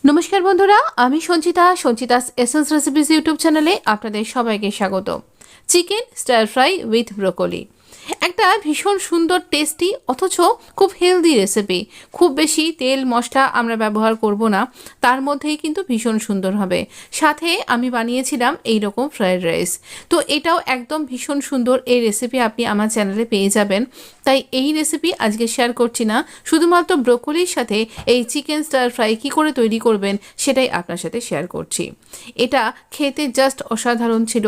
নমস্কার বন্ধুরা, আমি সঞ্চিতাস এসেন্স রেসিপিস ইউটিউব চ্যানেলে আপনাদের সবাইকে স্বাগত। Chicken star fry with broccoli একটা ভীষণ সুন্দর টেস্টি অথচ খুব হেলদি রেসিপি। খুব বেশি তেল মশলা আমরা ব্যবহার করব না, তার মধ্যেই কিন্তু ভীষণ সুন্দর হবে। সাথে আমি বানিয়েছিলাম এই রকম ফ্রাইড রাইস, তো এটাও একদম ভীষণ সুন্দর। এই রেসিপি আপনি আমার চ্যানেলে পেয়ে যাবেন। তাই এই রেসিপি আজকে শেয়ার করছি না, শুধুমাত্র ব্রোকলির সাথে এই চিকেন স্টার ফ্রাই কী করে তৈরি করবেন সেটাই আপনার সাথে শেয়ার করছি। এটা খেতে জাস্ট অসাধারণ ছিল।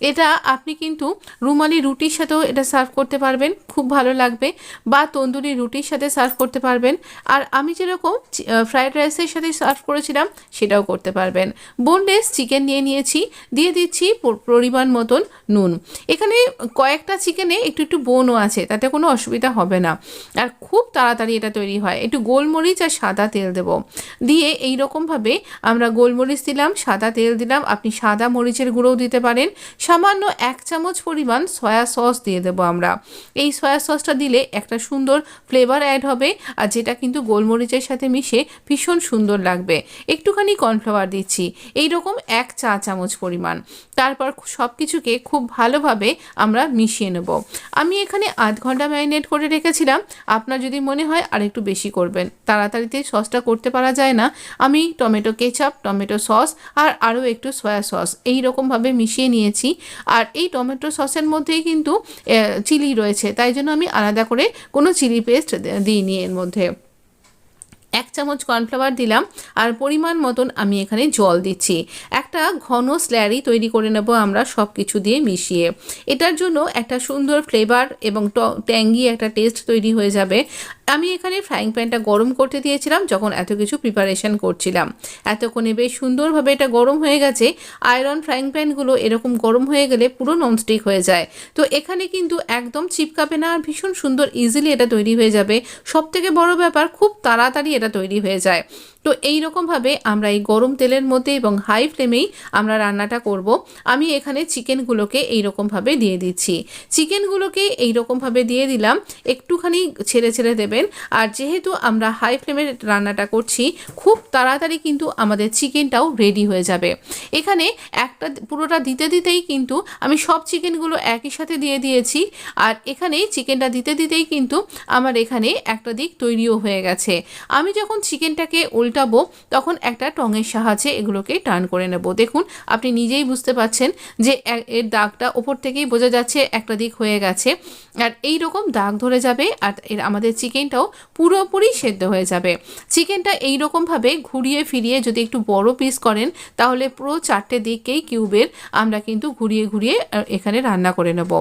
এটা আপনি কিন্তু রুমালি রুটির সাথেও এটা সার্ভ করতে পারবেন, খুব ভালো লাগবে, বা তন্দুরি রুটির সাথে সার্ভ করতে পারবেন। আর আমি যেরকম ফ্রাইড রাইসের সাথে সার্ভ করেছিলাম সেটাও করতে পারবেন। বোনলেস চিকেন নিয়ে নিয়েছি, দিয়ে দিচ্ছি পরিমাণ মতন নুন। এখানে কয়েকটা চিকেনে একটু একটু বোনও আছে, তাতে কোনো অসুবিধা হবে না, আর খুব তাড়াতাড়ি এটা তৈরি হয়। একটু গোলমরিচ আর সাদা তেল দেব, দিয়ে এই রকমভাবে আমরা গোলমরিচ দিলাম, সাদা তেল দিলাম, আপনি সাদা মরিচের গুঁড়োও দিতে পারেন। সামান্য 1 চামচ পরিমাণ সয়া সস দিয়ে দেবো আমরা। এই সয়া সসটা দিলে একটা সুন্দর ফ্লেভার অ্যাড হবে, আর যেটা কিন্তু গোলমরিচের সাথে মিশে ভীষণ সুন্দর লাগবে। একটুখানি কর্নফ্লাওয়ার দিচ্ছি, এইরকম 1 চা চামচ পরিমাণ। তারপর সব কিছুকে খুব ভালোভাবে আমরা মিশিয়ে নেব। আমি এখানে আধ ঘন্টা ম্যারিনেট করে রেখেছিলাম। আপনার যদি মনে হয় আর একটু বেশি করবেন, তাড়াতাড়িতে সসটা করতে পারা যায় না। আমি টমেটো কেচাপ, টমেটো সস আর আরও একটু সয়া সস এই রকমভাবে মিশিয়ে নিয়েছি। আর এই টমেটো সসের মধ্যেই কিন্তু চিলি রয়েছে, তাই জন্য আমি আলাদা করে কোনো চিলি পেস্ট দিইনি এর মধ্যে। 1 চামচ কর্নফ্লাওয়ার দিলাম, আর পরিমাণ মতন আমি এখানে জল দিচ্ছি। একটা ঘন স্ল্যারি তৈরি করে নেব আমরা সব কিছু দিয়ে মিশিয়ে। এটার জন্য একটা সুন্দর ফ্লেভার এবং ট্যাঙ্গি একটা টেস্ট তৈরি হয়ে যাবে। আমি এখানে ফ্রাইং প্যানটা গরম করতে দিয়েছিলাম যখন এত কিছু প্রিপারেশন করছিলাম। এতক্ষণে বেশ সুন্দরভাবে এটা গরম হয়ে গেছে। আয়রন ফ্রাইং প্যানগুলো এরকম গরম হয়ে গেলে পুরো ননস্টিক হয়ে যায়, তো এখানে কিন্তু একদম চিপকাবে না, আর ভীষণ সুন্দর ইজিলি এটা তৈরি হয়ে যাবে। সবথেকে বড় ব্যাপার, খুব তাড়াতাড়ি এটা তৈরি হয়ে যায়। তো এই রকমভাবে আমরা এই গরম তেলের মধ্যে এবং হাই ফ্লেমেই আমরা রান্নাটা করব। আমি এখানে চিকেনগুলোকে এই রকমভাবে দিয়ে দিচ্ছি। চিকেনগুলোকে এই রকমভাবে দিয়ে দিলাম, একটুখানি ছেড়ে ছেড়ে দেবেন। আর যেহেতু আমরা হাই ফ্লেমে রান্নাটা করছি, খুব তাড়াতাড়ি কিন্তু আমাদের চিকেনটাও রেডি হয়ে যাবে। এখানে একটা পুরোটা দিতে দিতেই কিন্তু আমি সব চিকেনগুলো একই সাথে দিয়ে দিয়েছি। আর এখানে চিকেনটা দিতে দিতেই কিন্তু আমার এখানে একটা দিক তৈরিও হয়ে গেছে। আমি যখন চিকেনটাকে উল্টাবো তখন একটা টঙের সাহায্যে এগুলোকে টার্ন করে নেব। দেখুন, আপনি নিজেই বুঝতে পারছেন যে এর দাগটা ওপর থেকেই বোঝা যাচ্ছে একটা দিক হয়ে গেছে, আর এই রকম দাগ ধরে যাবে, আর আমাদের চিকেনটাও পুরোপুরি সেদ্ধ হয়ে যাবে। চিকেনটা এই রকমভাবে ঘুরিয়ে ফিরিয়ে যদি একটু বড় পিস করেন, তাহলে পুরো 4টে দিককেই কিউবের আমরা কিন্তু ঘুরিয়ে ঘুরিয়ে এখানে রান্না করে নেব।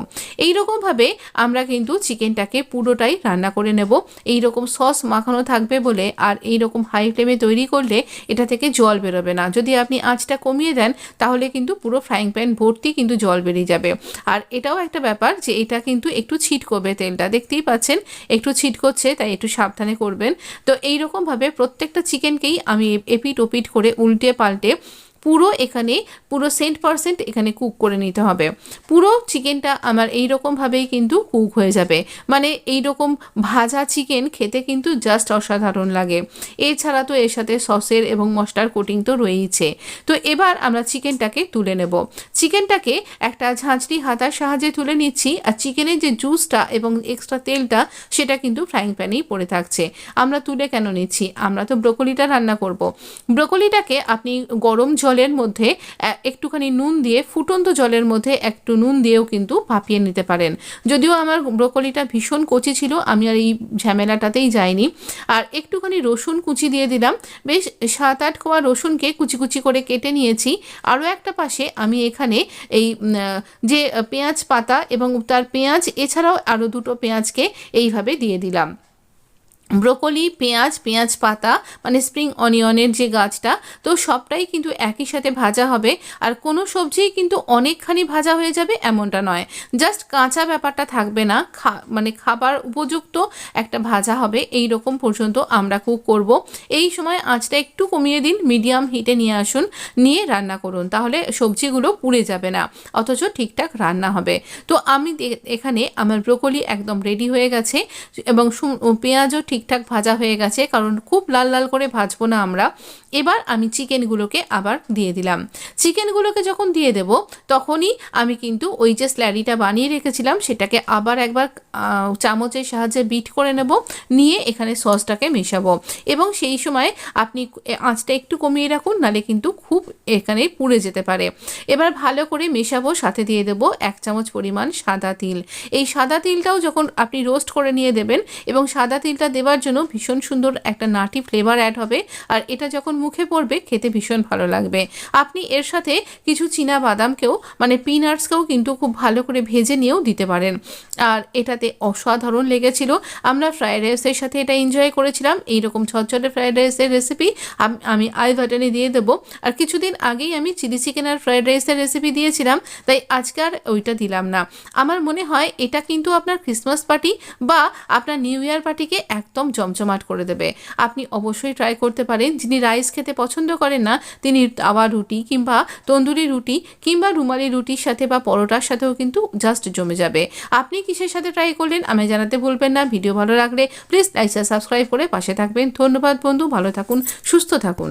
এই রকমভাবে আমরা কিন্তু চিকেনটাকে পুরোটাই রান্না করে নেব। এই রকম সস মাখানো থাকবে বলে, আর এই রকম হাই ফ্লেমে তৈরি করলে এটা থেকে জল বেরোবে না। যদি আপনি আঁচটা কমিয়ে দেন তাহলে কিন্তু পুরো ফ্রাইং প্যান ভর্তি কিন্তু জল বেরিয়ে যাবে। আর এটাও একটা ব্যাপার যে এটা কিন্তু একটু ছিটকবে, তেলটা দেখতেই পাচ্ছেন একটু ছিটকোচ্ছে, তাই একটু সাবধানে করবেন। তো এই রকমভাবে প্রত্যেকটা চিকেনকেই আমি এপিট ওপিট করে উল্টে পাল্টে পুরো 100% এখানে কুক করে নিতে হবে। পুরো চিকেনটা আমার এই রকমভাবেই কিন্তু কুক হয়ে যাবে। মানে এই রকম ভাজা চিকেন খেতে কিন্তু জাস্ট অসাধারণ লাগে। এছাড়া তো এর সাথে সসের এবং মশলার কোটিং তো রয়েইছে। তো এবার আমরা চিকেনটাকে তুলে নেব। চিকেনটাকে একটা ঝাঁঝরি হাতার সাহায্যে তুলে নিচ্ছি, আর চিকেনের যে জুসটা এবং এক্সট্রা তেলটা সেটা কিন্তু ফ্রাইং প্যানেই পড়ে থাকছে। আমরা তুলে কেন নিচ্ছি? আমরা তো ব্রোকলিটা রান্না করব। ব্রোকলিটাকে আপনি গরম জলের মধ্যে একটুখানি নুন দিয়ে, ফুটন্ত জলের মধ্যে একটু নুন দিয়েও কিন্তু ভাপিয়ে নিতে পারেন। যদিও আমার ব্রোকলিটা ভীষণ কচি ছিল, আমি আর এই ঝামেলাটাতেই যাইনি। আর একটুখানি রসুন কুচি দিয়ে দিলাম, বেশ 7-8 কোয়া রসুনকে কুচি কুচি করে কেটে নিয়েছি। আরও একটা পাশে আমি এখানে এই যে পেঁয়াজ পাতা এবং তার পেঁয়াজ, এছাড়াও আরও 2টো পেঁয়াজকে এইভাবে দিয়ে দিলাম। ব্রোকলি, পেঁয়াজ পাতা মানে স্প্রিং অনিয়নের যে গাছটা, তো সবটাই কিন্তু একই সাথে ভাজা হবে। আর কোনো সবজিই কিন্তু অনেকখানি ভাজা হয়ে যাবে এমনটা নয়, জাস্ট কাঁচা ব্যাপারটা থাকবে না, মানে খাবার উপযুক্ত একটা ভাজা হবে। এই রকম পর্যন্ত আমরা কুক করব। এই সময় আঁচটা একটু কমিয়ে দিন, মিডিয়াম হিটে নিয়ে আসুন, নিয়ে রান্না করুন, তাহলে সবজিগুলো পুড়ে যাবে না, অথচ ঠিকঠাক রান্না হবে। তো আমি এখানে আমার ব্রোকলি একদম রেডি হয়ে গেছে এবং পেঁয়াজও ঠিক ঠিকঠাক ভাজা হয়ে গেছে, কারণ খুব লাল লাল করে ভাজবো না আমরা। এবার আমি চিকেনগুলোকে আবার দিয়ে দিলাম। চিকেনগুলোকে যখন দিয়ে দেব তখনই আমি কিন্তু ওই যে স্ল্যারিটা বানিয়ে রেখেছিলাম সেটাকে আবার একবার চামচের সাহায্যে বিট করে নেব, নিয়ে এখানে সসটাকে মেশাবো। এবং সেই সময় আপনি আঁচটা একটু কমিয়ে রাখুন, নাহলে কিন্তু খুব এখানে পুড়ে যেতে পারে। এবার ভালো করে মেশাবো, সাথে দিয়ে দেবো 1 চামচ পরিমাণ সাদা তিল। এই সাদা তিলটাও যখন আপনি রোস্ট করে নিয়ে দেবেন, এবং সাদা তিলটা দেওয়ার জন্য ভীষণ সুন্দর একটা নাটি ফ্লেভার অ্যাড হবে, আর এটা যখন মুখে পড়বে খেতে ভীষণ ভালো লাগবে। আপনি এর সাথে কিছু চীনা বাদামকেও মানে পিনাটসকেও কিন্তু খুব ভালো করে ভেজে নিয়েও দিতে পারেন। আর এটাতে অসাধারণ লেগেছিল। আমরা ফ্রায়েড রাইসের সাথে এটা এনজয় করেছিলাম। এইরকম ঝরঝরে ফ্রায়েড রাইসের রেসিপি আমি আই বাটনে দিয়ে দেবো। আর কিছুদিন আগেই আমি চিলি চিকেন আর ফ্রায়েড রাইসের রেসিপি দিয়েছিলাম, তাই আজকে আর ওইটা দিলাম না। আমার মনে হয় এটা কিন্তু আপনার ক্রিসমাস পার্টি বা আপনার নিউ ইয়ার পার্টিকে একদম জমজমাট করে দেবে। আপনি অবশ্যই ট্রাই করতে পারেন। যিনি রাইস খেতে পছন্দ করেন না, তিনি তাওয়া রুটি কিংবা তন্দুরি রুটি কিংবা রুমালি রুটির সাথে বা পরোটার সাথেও কিন্তু জাস্ট জমে যাবে। আপনি কিসের সাথে ট্রাই করলেন আমায় জানাতে ভুলবেন না। ভিডিও ভালো লাগলে প্লিজ লাইক আর সাবস্ক্রাইব করে পাশে থাকবেন। ধন্যবাদ বন্ধু, ভালো থাকুন, সুস্থ থাকুন।